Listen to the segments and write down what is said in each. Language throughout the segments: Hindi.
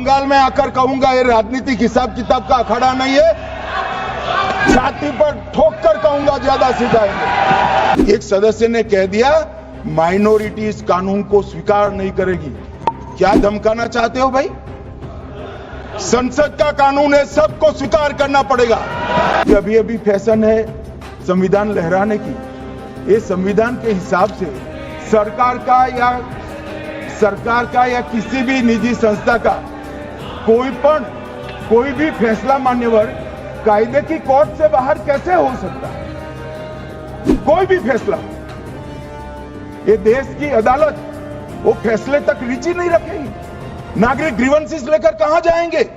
बंगाल में आकर कहूंगा ये राजनीतिक हिसाब किताब का अखाड़ा नहीं है, छाती पर ठोक कर कहूंगा ज्यादा सिखाएंगे। एक सदस्य ने कह दिया माइनॉरिटी इस कानून को स्वीकार नहीं करेगी। क्या धमकाना चाहते हो भाई? संसद का कानून है, सबको स्वीकार करना पड़ेगा। अभी अभी फैशन है संविधान लहराने की। ये संविधान के हिसाब से सरकार का या किसी भी निजी संस्था का कोई भी फैसला मान्यवर कायदे की कोर्ट से बाहर कैसे हो सकता है? कोई भी फैसला, ये देश की अदालत वो फैसले तक रुचि नहीं रखेगी। नागरिक ग्रीवेंसेस लेकर कहां जाएंगे?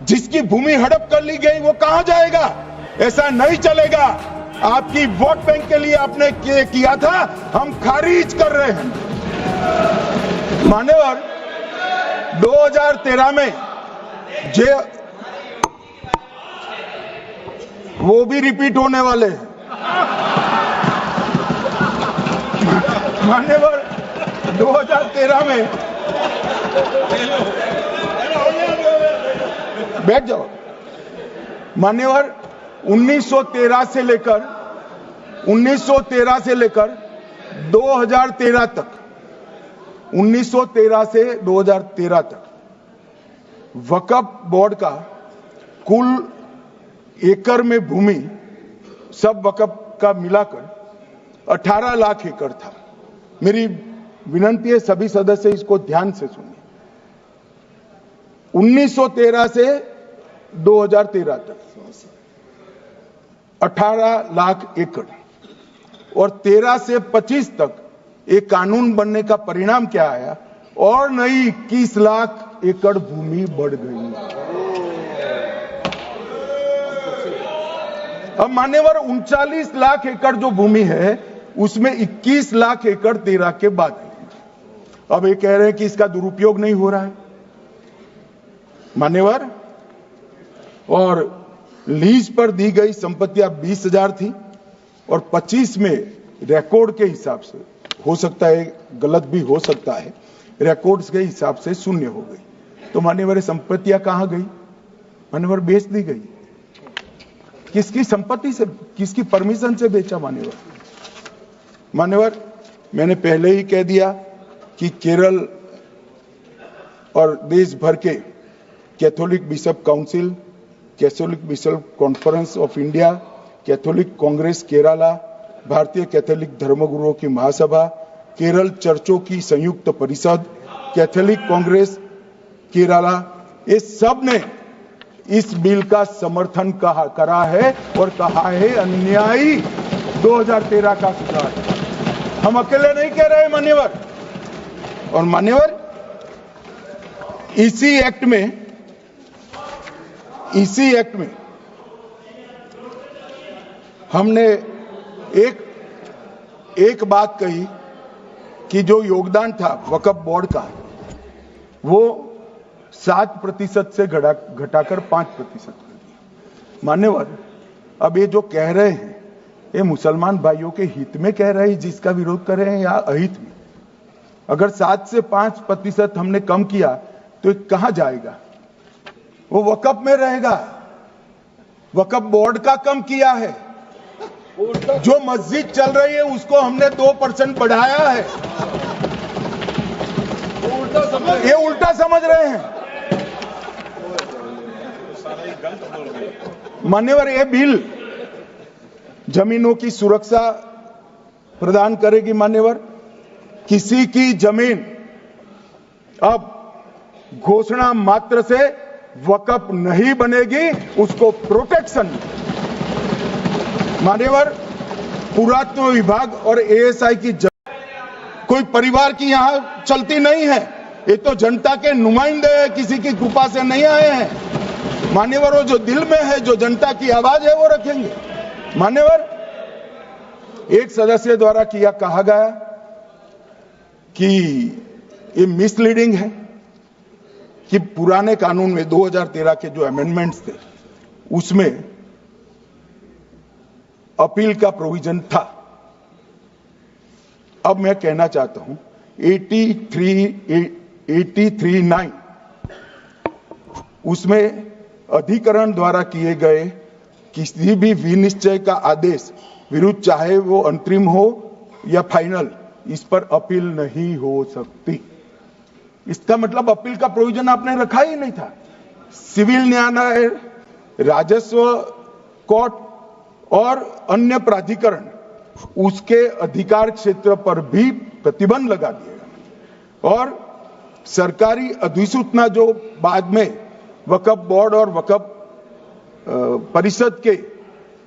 जिसकी भूमि हड़प कर ली गई वो कहां जाएगा? ऐसा नहीं चलेगा। आपकी वोट बैंक के लिए आपने किया था, हम खारिज कर रहे हैं। मान्यवर 2013 में वो भी रिपीट होने वाले हैं। मान्यवर 2013 में बैठ जाओ। मान्यवर 1913 से लेकर 2013 तक 1913 से 2013 तक वक्फ बोर्ड का कुल एकड़ में भूमि सब वक्फ का मिलाकर 18 लाख एकड़ था। मेरी विनंती है सभी सदस्य इसको ध्यान से सुनिए। 1913 से 2013 तक 18 लाख एकड़ और 13 से 25 तक एक कानून बनने का परिणाम क्या आया? और नई 21 लाख एकड़ भूमि बढ़ गई। अब मान्यवर 39 लाख एकड़ जो भूमि है उसमें 21 लाख एकड़ 13 के बाद है। अब ये कह रहे हैं कि इसका दुरुपयोग नहीं हो रहा है मान्यवर। और लीज पर दी गई संपत्तियां 20,000 थी और 25 में रिकॉर्ड के हिसाब से, हो सकता है गलत भी हो सकता है, रिकॉर्ड्स के हिसाब से शून्य हो गई। तो मान्यवर संपत्तियां कहां गई? मान्यवर बेच दी गई। किसकी संपत्ति से, किसकी परमिशन से बेचा? मान्यवर मैंने पहले ही कह दिया कि केरल और देश भर के Catholic bishop council, Catholic bishop conference of India, Catholic Congress Kerala, भारतीय कैथोलिक धर्मगुरुओं की महासभा, केरल चर्चों की संयुक्त परिषद, कैथोलिक कांग्रेस केरला, ये सब ने इस बिल का समर्थन करा है और कहा है अन्यायी 2013 का सुधार। हम अकेले नहीं कह रहे मान्यवर। और मान्यवर इसी एक्ट में हमने एक बात कही कि जो योगदान था वक्फ बोर्ड का वो 7% से घटाकर 5% कर दिया। मान्यवर अब ये जो कह रहे हैं ये मुसलमान भाइयों के हित में कह रहे हैं, जिसका विरोध कर रहे हैं, या अहित में? अगर 7 से 5% हमने कम किया तो कहां जाएगा? वो वक्फ में रहेगा। वक्फ बोर्ड का कम किया है। जो मस्जिद चल रही है उसको हमने 2% बढ़ाया है। ये उल्टा समझ रहे हैं मान्यवर। ये बिल जमीनों की सुरक्षा प्रदान करेगी मान्यवर। किसी की जमीन अब घोषणा मात्र से वक्फ नहीं बनेगी, उसको प्रोटेक्शन। मान्यवर पुरातत्व विभाग और एएसआई की कोई परिवार की यहां चलती नहीं है। ये तो जनता के नुमाइंदे हैं, किसी की कृपा से नहीं आए हैं मान्यवर। वो जो दिल में है, जो जनता की आवाज है वो रखेंगे मान्यवर। एक सदस्य द्वारा कहा गया कि ये मिसलीडिंग है कि पुराने कानून में 2013 के जो अमेंडमेंट्स थे उसमें अपील का प्रोविजन था। अब मैं कहना चाहता हूं 83(9) उसमें अधिकरण द्वारा किए गए किसी भी विनिश्चय का आदेश विरुद्ध, चाहे वो अंतरिम हो या फाइनल, इस पर अपील नहीं हो सकती। इसका मतलब अपील का प्रोविजन आपने रखा ही नहीं था। सिविल न्यायालय, राजस्व कोर्ट और अन्य प्राधिकरण उसके अधिकार क्षेत्र पर भी प्रतिबंध लगा दिया और सरकारी अधिसूचना जो बाद में वक्फ बोर्ड और वक्फ परिषद के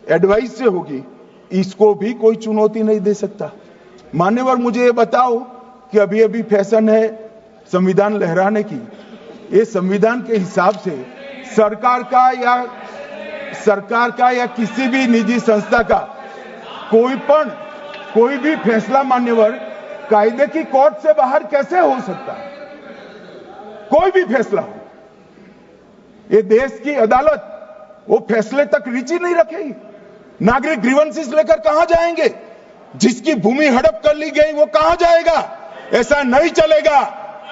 एडवाइस से होगी, इसको भी कोई चुनौती नहीं दे सकता। मान्यवर, मुझे ये बताओ कि अभी अभी फैशन है संविधान लहराने की। ये संविधान के हिसाब से सरकार का या किसी भी निजी संस्था का कोई भी फैसला मान्यवर कायदे की कोर्ट से बाहर कैसे हो सकता है? कोई भी फैसला हो, ये देश की अदालत वो फैसले तक रुचि नहीं रखेगी। नागरिक ग्रीवेंसेस लेकर कहां जाएंगे? जिसकी भूमि हड़प कर ली गई वो कहां जाएगा? ऐसा नहीं चलेगा।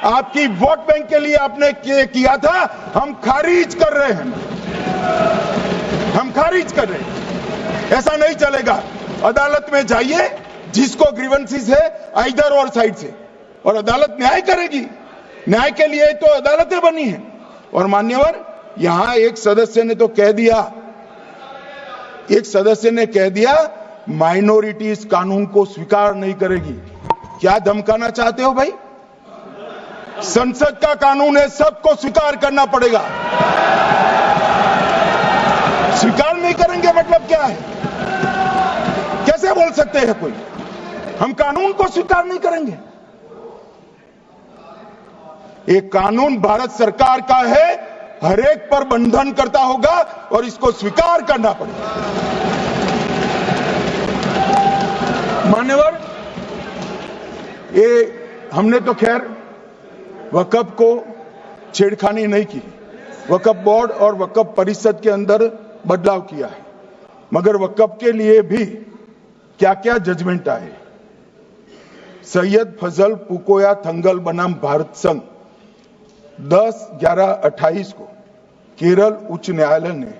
आपकी वोट बैंक के लिए आपने किया था, हम खारिज कर रहे हैं, हम खारिज कर रहे हैं। ऐसा नहीं चलेगा। अदालत में जाइए, जिसको ग्रीवेंसेस है इधर और साइड से, और अदालत न्याय करेगी। न्याय के लिए तो अदालतें बनी हैं। और मान्यवर, यहां एक सदस्य ने कह दिया माइनॉरिटी इस कानून को स्वीकार नहीं करेगी। क्या धमकाना चाहते हो भाई? संसद का कानून है, सबको स्वीकार करना पड़ेगा। स्वीकार नहीं करेंगे मतलब क्या है? कैसे बोल सकते हैं कोई? हम कानून को स्वीकार नहीं करेंगे। एक कानून भारत सरकार का है, हर एक पर बंधन करता होगा और इसको स्वीकार करना पड़ेगा। मान्यवर, ये हमने तो खैर वक्फ को छेड़खानी नहीं की। वक्फ बोर्ड और वक्फ परिषद के अंदर बदलाव किया है, मगर वक्फ के लिए भी क्या क्या जजमेंट आए। सैयद फजल पुकोया थंगल बनाम भारत संघ 10/11/28 को केरल उच्च न्यायालय ने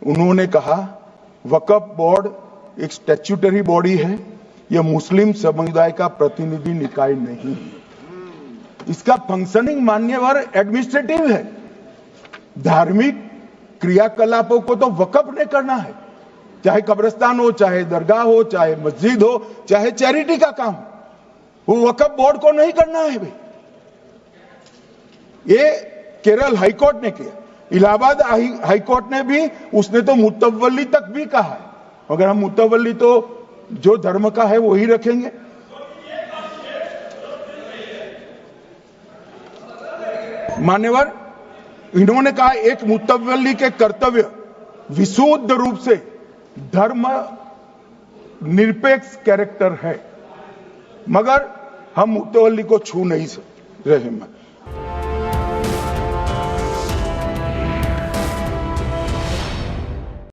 उन्होंने कहा वक्फ बोर्ड एक स्टैट्यूटरी बॉडी है, यह मुस्लिम समुदाय का प्रतिनिधि निकाय नहीं है। इसका फंक्शनिंग मान्यवर एडमिनिस्ट्रेटिव है। धार्मिक क्रियाकलापों को तो वक्फ ने करना है, चाहे कब्रिस्तान हो, चाहे दरगाह हो, चाहे मस्जिद हो, चाहे चैरिटी का काम, वो वक्फ बोर्ड को नहीं करना है भाई। ये केरल हाईकोर्ट ने किया। इलाहाबाद हाईकोर्ट ने भी, उसने तो मुतवल्ली तक भी कहा है, मगर हम मुतवल्ली तो जो धर्म का है वही रखेंगे। मान्यवर, इन्होंने कहा एक मुतवल्ली के कर्तव्य विशुद्ध रूप से धर्म निरपेक्ष कैरेक्टर है, मगर हम मुतवल्ली को छू नहीं रहे।